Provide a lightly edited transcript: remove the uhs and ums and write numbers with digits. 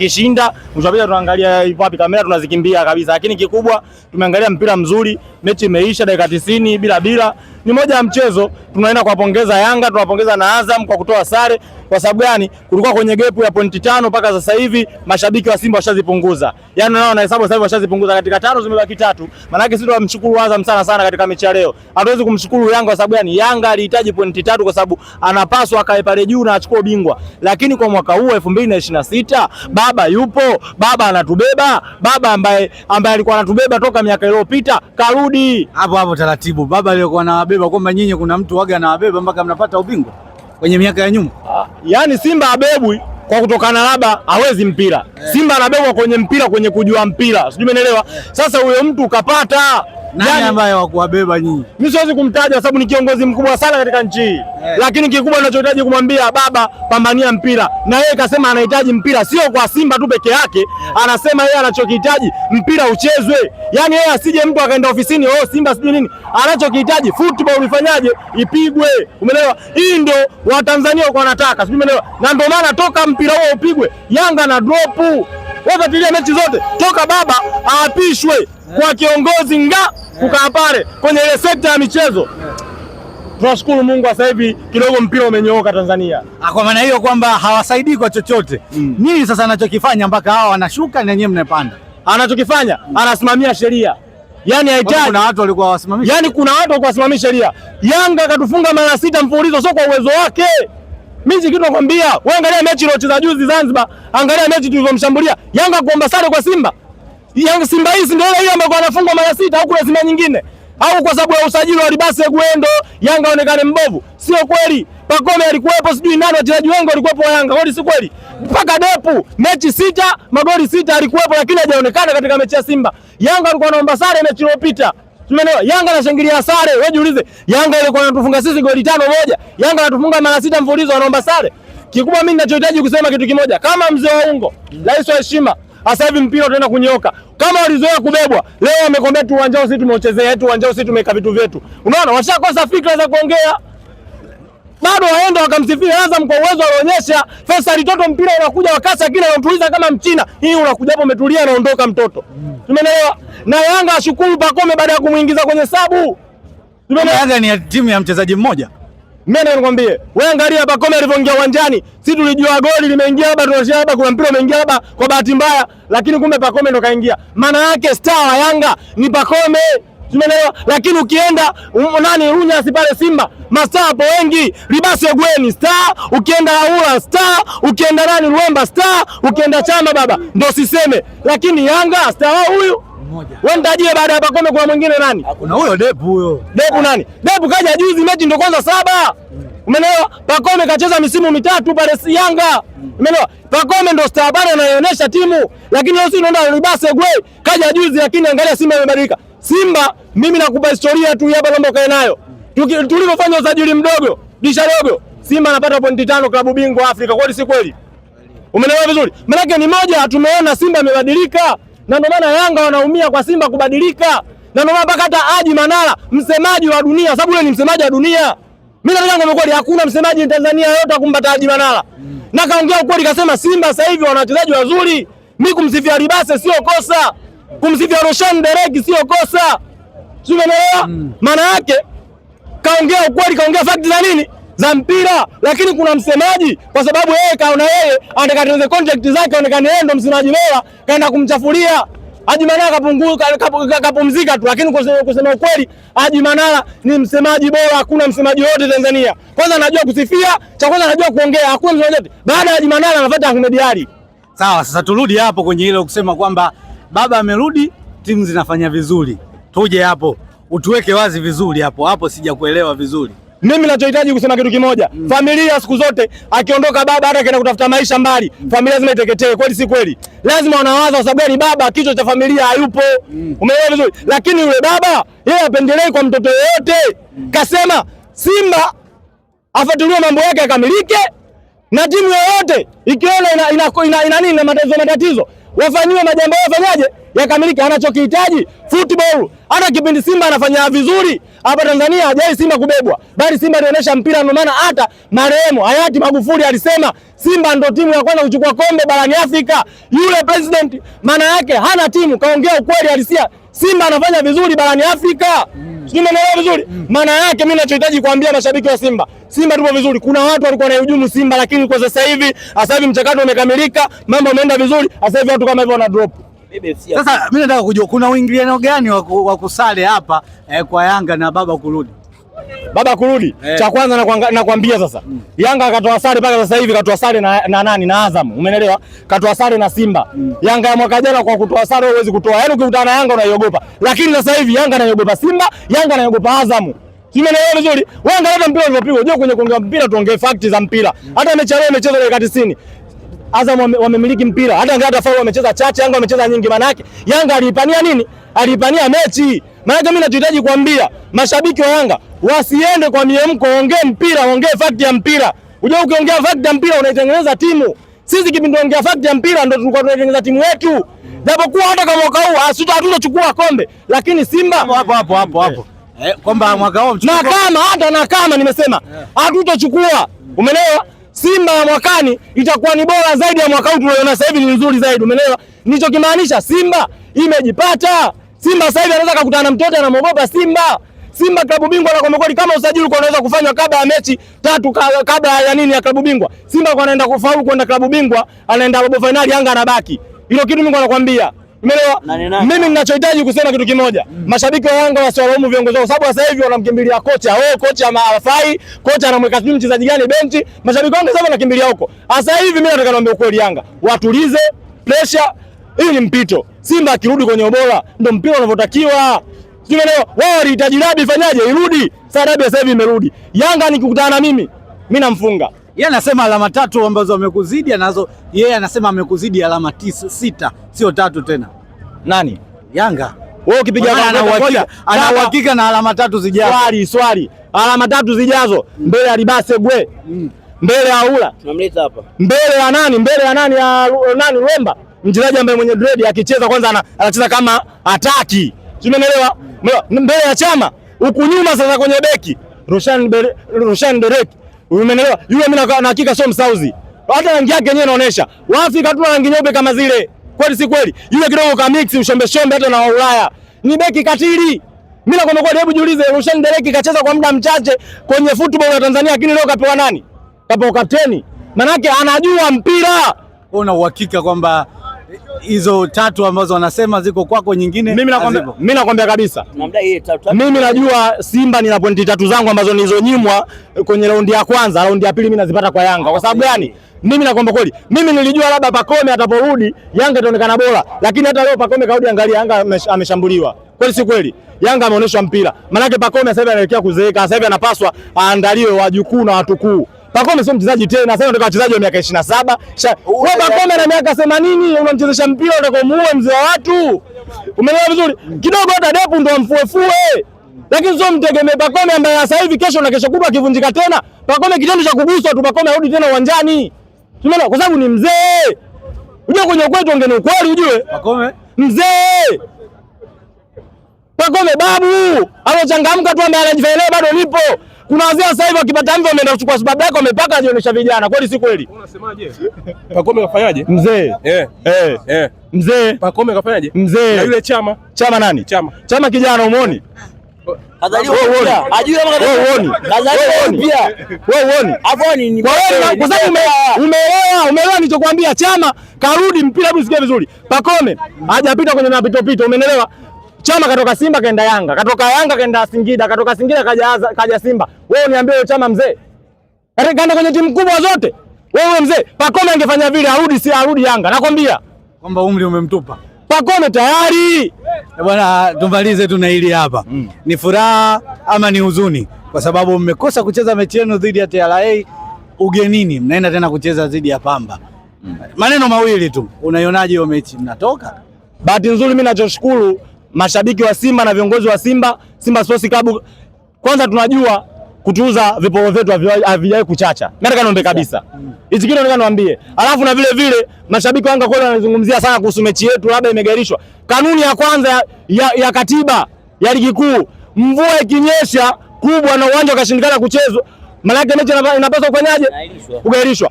Kishinda mshabiki tunaangalia ipo wapi kamera tunazikimbia kabisa, lakini kikubwa tumeangalia mpira mzuri, mechi imeisha dakika 90 bila. Ni moja ya mchezo, tunaenda kuwapongeza Yanga, tunawapongeza na Azam kwa kutoa sare. Kwa sababu gani? Kulikuwa kwenye gap ya pointi 5 mpaka sasa hivi mashabiki wa Simba washazipunguza. Yaani nao na hesabu sasa hivi washazipunguza, katika 5 zimebaki 3. Maana yake sisi tunamshukuru Azam sana katika mechi ya leo. Hatuwezi kumshukuru Yanga kwa sababu gani? Yanga alihitaji pointi 3 kwa sababu anapaswa akae pale juu na achukue ubingwa. Lakini kwa mwaka huu 2026 baba yupo, baba anatubeba, baba ambaye alikuwa anatubeba toka miaka iliyopita karudi. Hapo taratibu. Baba alikuwa anawabeba kwamba nyinyi kuna mtu waga anawabeba mpaka mnapata ubingwa kwenye miaka ya nyuma. Yaani Simba abebwi kwa kutokana labda hawezi mpira. Simba anabebwa kwenye mpira, kwenye kujua mpira. Sijui umeelewa? Sasa huyo mtu ukapata nani ambaye wakuwabeba nyinyi? Mimi siwezi kumtaja kwa sababu ni kiongozi mkubwa sana katika nchi hii. Lakini kikubwa ninachohitaji kumwambia baba, pambania mpira. Na yeye kasema anahitaji mpira sio kwa Simba tu peke yake. Anasema yeye anachokihitaji mpira uchezwe. Yaani yeye asije mtu akaenda ofisini Simba sijui nini. Anachokihitaji football ifanyaje? Ipigwe. Umeelewa? Hii ndio Watanzania wako wanataka. Sijui umeelewa? Na ndio maana toka mpira huo upigwe Yanga na drop. Wafuatilia mechi zote toka baba aapishwe kwa kiongozi kukaa pale kwenye ile sekta ya michezo. Tunashukuru Mungu sasa hivi kidogo mpira umenyooka Tanzania. Kwa maana hiyo kwamba hawasaidii kwa chochote. Nini sasa anachokifanya mpaka hao wanashuka na nyinyi mnapanda? Anachokifanya anasimamia sheria. Yaani haitaki. Kuna watu walikuwa wasimamisha. Yaani kuna watu walikuwa wasimamisha sheria. Yanga akatufunga mara 6 mfululizo sio kwa uwezo wake. Mimi kitu nakwambia, wewe angalia mechi iliyocheza juzi Zanzibar, angalia mechi tulivyomshambulia. Yanga kuomba sare kwa Simba. Yanga Simba hii ndio ile ambayo anafungwa mara 6 au kuna Simba nyingine? Au kwa sababu ya usajili wa Libase Gwendo Yanga onekane mbovu? Sio kweli. Pacome alikuwepo, sijui nani wachezaji wengi walikuwepo wa Yanga. Kwani si kweli? Mpaka Depu mechi 6, magoli 6 alikuwepo lakini hajaonekana katika mechi ya Simba. Yanga alikuwa anaomba sare mechi iliyopita. Tumeelewa? Yanga anashangilia sare. Wewe jiulize, Yanga ilikuwa anatufunga sisi goli 5-1. Yanga anatufunga mara 6 mfululizo anaomba sare. Kikubwa mimi ninachohitaji kusema kitu kimoja. Kama mzee wa ungo, rais wa heshima, sasa hivi mpira utaenda kunyoka. Kama walizoea kubebwa, leo wamekombea tu uwanja sisi tumeuchezea, tu uwanja sisi tumeka vitu vyetu. Unaona? Washakosa fikra za kuongea. Bado waenda wakamsifia Azam kwa uwezo alionyesha. Faisal Toto mpira unakuja wakati akina anatuliza kama Mchina. Hii unakuja hapo umetulia na ondoka mtoto. Tumeelewa? Na Yanga ashukuru Pacome baada ya kumuingiza kwenye sabu. Yanga ni timu ya mchezaji mmoja. Mimi nikwambie, wewe angalia Pacome alivyoingia uwanjani. Sisi tulijua goli limeingia labda tunashia labda kuna mpira umeingia labda kwa bahati mbaya, lakini kumbe Pacome ndo kaingia. Maana yake star wa Yanga ni Pacome. Tumeelewa? Lakini ukienda nani Runya pale Simba, mastaa hapo wengi, Libase Gweni star, ukienda Aula star, ukienda nani Luemba star, ukienda Chama baba ndo siseme. Lakini Yanga star wao huyu mmoja. Wewe ndajie baada ya Pacome kwa mwingine nani? Kuna huyo Depu huyo. Depu nani? Depu kaja juzi mechi ndo kwanza 7. Umeelewa? Pacome kacheza misimu 3 pale Yanga. Umeelewa? Pacome ndo star bana anaonyesha timu. Lakini leo si ndo Libase Gweni kaja juzi, lakini angalia Simba imebadilika. Simba mimi nakupa historia tu hapa naomba kae nayo. Tulivyofanya usajili mdogo, disha dogo, Simba anapata pointi 5 klabu bingwa Afrika. Kweli si kweli? Umeelewa vizuri? Maana ni moja tumeona Simba imebadilika. Na ndio maana Yanga wanaumia kwa Simba kubadilika. Na ndio maana mpaka hata Haji Manara, msemaji wa dunia, sababu yule ni msemaji wa dunia. Mimi nataka ngombe kweli hakuna msemaji Tanzania yote akumbata Haji Manara. Na kaongea ukweli kasema Simba sasa hivi wana wachezaji wazuri. Mimi kumsifia Libase sio kosa. Kumsifia Roshan Derek sio kosa. Umeelewa? Maana yake kaongea ukweli, kaongea fact za nini? Za mpira. Lakini kuna msemaji kwa sababu yeye kaona yeye anataka tuweze contract zake aonekane yeye ndo msemaji bora, kaenda kumchafulia. Haji Manara kapumzika tu, lakini kusema ukweli Haji Manara ni msemaji bora, hakuna msemaji wote Tanzania. Kwanza anajua kusifia, cha kwanza anajua kuongea, hakuna msemaji wote. Baada ya Haji Manara anafuata Ahmed Ally. Sawa, sasa turudi hapo kwenye ile kusema kwamba baba amerudi, timu zinafanya vizuri. Tuje hapo, utuweke wazi vizuri hapo sijakuelewa vizuri. Mimi ninachohitaji kusema kitu kimoja. Familia siku zote akiondoka baba hata akaenda kutafuta maisha mbali, familia lazima iteketee. Kweli si kweli? Lazima wanawaza kwa sababu ni baba, kichwa cha familia hayupo. Umeelewa vizuri? Lakini yule baba yeye apendelee kwa mtoto yote. Kasema Simba afuatilie mambo yake akamilike, na timu yoyote ikiona ina nini na matatizo wafanyiwe majambo yafanyaje yakamilike. Anachokihitaji football. Hata kipindi Simba anafanya vizuri hapa Tanzania hajai Simba kubebwa, bali Simba anaonyesha mpira. Ndio maana hata marehemu hayati Magufuli alisema Simba ndio timu ya kwanza kuchukua kombe barani Afrika. Yule president maana yake hana timu, kaongea ukweli halisia. Simba anafanya vizuri barani Afrika. Simba anafanya vizuri. Maana yake mimi ninachohitaji kuambia mashabiki wa Simba, Simba tupo vizuri. Kuna watu walikuwa wanahujumu Simba, lakini kwa sasa hivi mchakato umekamilika, mambo yameenda vizuri. Sasa hivi watu kama hivyo wana drop. Sasa mimi nataka kujua kuna uingiliano gani wa kusale hapa kwa Yanga na baba kurudi? Baba kurudi. Cha kwanza nakwambia sasa. Yanga akatoa sare mpaka sasa hivi katoa sare na nani? Na Azam. Umeelewa? Katoa sare na Simba. Yanga ya mwaka jana kwa kutoa sare huwezi kutoa. Yaani ukikutana na Yanga unaiogopa. Lakini sasa hivi Yanga anaiogopa Simba, Yanga anaiogopa Azam. Umeelewa vizuri? Wewe angalia mpira ulivyopigwa. Unajua kwenye kuongea mpira tuongee facts za mpira. Hata mechi leo imechezwa dakika 90. Azam wamemiliki mpira. Hata angalia faulu wamecheza chache, Yanga wamecheza nyingi. Maana yake Yanga alipania nini? Alipania mechi. Maana mimi nachohitaji kuambia mashabiki wa Yanga wasiende kwa miemko, ongee mpira, ongee fact ya mpira. Unajua ukiongea fact ya mpira unaitengeneza timu. Sisi kipindi tunaongea fact ya mpira ndio tulikuwa tunaitengeneza timu yetu. Japokuwa hata kama mwaka huu hatutachukua kombe, lakini Simba hapo. Kwamba mwaka huu na kama nimesema hatutachukua. Umeelewa? Simba ya mwakani itakuwa ni bora zaidi ya mwaka huu tunaona sasa hivi ni nzuri zaidi. Umeelewa? Nilichokimaanisha Simba imejipata. Simba sasa hivi anaweza kukutana na mtoto anamwogopa Simba. Simba klabu bingwa na komekodi kama usajili uko unaweza kufanywa kabla ya mechi 3 kabla ya nini ya klabu bingwa. Simba kwa anaenda kufaulu kwenda klabu bingwa, anaenda robo finali, Yanga anabaki. Hilo kitu mimi nakwambia. Umeelewa? Mimi ninachohitaji kusema kitu kimoja. Mashabiki wa Yanga wasiwalaumu viongozi wao sababu sasa hivi wanamkimbilia kocha. Kocha hafai, kocha anamweka mchezaji gani benchi. Mashabiki wangu sasa wanakimbilia huko. Sasa hivi mimi nataka niambie ukweli, Yanga watulize pressure. Hii ni mpito. Simba akirudi kwenye ubora ndio mpira unavyotakiwa. Umeelewa? Wao walihitaji dabi ifanyaje? Irudi. Sasa dabi sasa hivi imerudi. Yanga nikikutana na mimi namfunga. Yeye anasema alama 3 ambazo amekuzidi anazo. Yeye anasema amekuzidi alama 6, sio 3 tena. Nani? Yanga. Wewe ukipiga ana uhakika na alama 3 zijazo. Swali. Alama 3 zijazo mbele ya Libase Gwe. Mbele ya Aula. Tunamleta hapa. Mbele ya nani? Mbele ya nani? Ya nani? Wemba. Mchezaji ambaye mwenye dread akicheza kwanza anacheza kama ataki. Umeelewa? Mbele ya Chama. Huku nyuma sasa kwenye beki. Roshan Derek. Umeelewa? Yule mimi na hakika sio msauzi. Hata rangi yake yenyewe inaonyesha. Waafrika tuna rangi nyeupe kama zile. Kweli si kweli? Yule kidogo ka mix ushombe hata na Ulaya. Ni beki katili. Mimi nakwambia kwa hebu jiulize, Roshan Derek kacheza kwa muda mchache kwenye football ya Tanzania, lakini leo kapewa nani? Kapewa kapteni. Maana yake anajua mpira. Una uhakika kwamba hizo 3 ambazo wanasema ziko kwako nyingine? Mimi nakwambia kabisa. Mimi najua Simba nina pointi 3 zangu ambazo nilizonyimwa kwenye raundi ya kwanza, raundi ya pili mimi nazipata kwa Yanga. Kwa sababu gani? Mimi nakwambia kweli. Mimi nilijua labda Pacome ataporudi Yanga itaonekana bora, lakini hata leo Pacome kaudi, angalia Yanga ameshambuliwa. Kweli si kweli? Yanga ameonyesha mpira. Maana yake Pacome sasa hivi anaelekea kuzeeka. Sasa hivi anapaswa aandaliwe wajukuu na watukuu. Pacome sio mchezaji tena, sasa unataka wachezaji wa miaka 27. Wewe Pacome na miaka 80 unamchezesha mpira unataka muue mzee wa watu. Umeelewa vizuri? Kidogo hata Depu ndo amfuefue. Lakini sio mtegemee Pacome ambaye sasa hivi kesho na kesho kutwa akivunjika tena. Pacome kitendo cha kuguswa tu Pacome arudi tena uwanjani. Umeelewa? Kwa sababu ni mzee. Unajua kwenye kwetu ongeni ukweli ujue. Pacome mzee. Pacome babu. Anachangamka tu ambaye anajifanya bado nipo. Kuna wazee sasa hivi wakipata mvi wameenda kuchukua sababu yako wamepaka ajionyesha vijana. Kweli si kweli? Unasemaje? Pacome kafanyaje? Mzee. Mzee. Pacome kafanyaje? Mzee. Na yule Chama. Chama nani? Chama kijana umuoni? Kadhalika wewe. Ajui kama kadhalika. Wewe uone. Afoni ni. Kwa sababu umeelewa nilichokuambia. Chama karudi mpira hebu sikia vizuri. Pacome hajapita kwenye mapito, umeelewa? Chama katoka Simba kaenda Yanga, katoka Yanga kaenda Singida, katoka Singida kaja Simba. Wewe niambie wewe Chama mzee. Kaenda kwenye timu kubwa zote. Wewe mzee, Pacome angefanya vile arudi Yanga. Nakwambia kwamba umri umemtupa. Pacome tayari. Bwana tumalize tu na hili hapa. Ni furaha ama ni huzuni? Kwa sababu mmekosa kucheza mechi yenu dhidi ya TRA ugenini, mnaenda tena kucheza dhidi ya Pamba. Maneno mawili tu. Unaionaje hiyo mechi mnatoka? Bahati nzuri mimi nachoshukuru mashabiki wa Simba na viongozi wa Simba Sports Club, kwanza tunajua kutuuza viporo vyetu havijawahi kuchacha. Nataka niombe kabisa. Hichi kitu nataka niwaambie. Alafu na vile vile mashabiki wanga kwa wanazungumzia sana kuhusu mechi yetu labda imegairishwa. Kanuni ya kwanza ya katiba ya ligi kuu, mvua ikinyesha kubwa na uwanja ukashindikana kuchezwa, maana yake mechi inapaswa kufanyaje? Kugairishwa.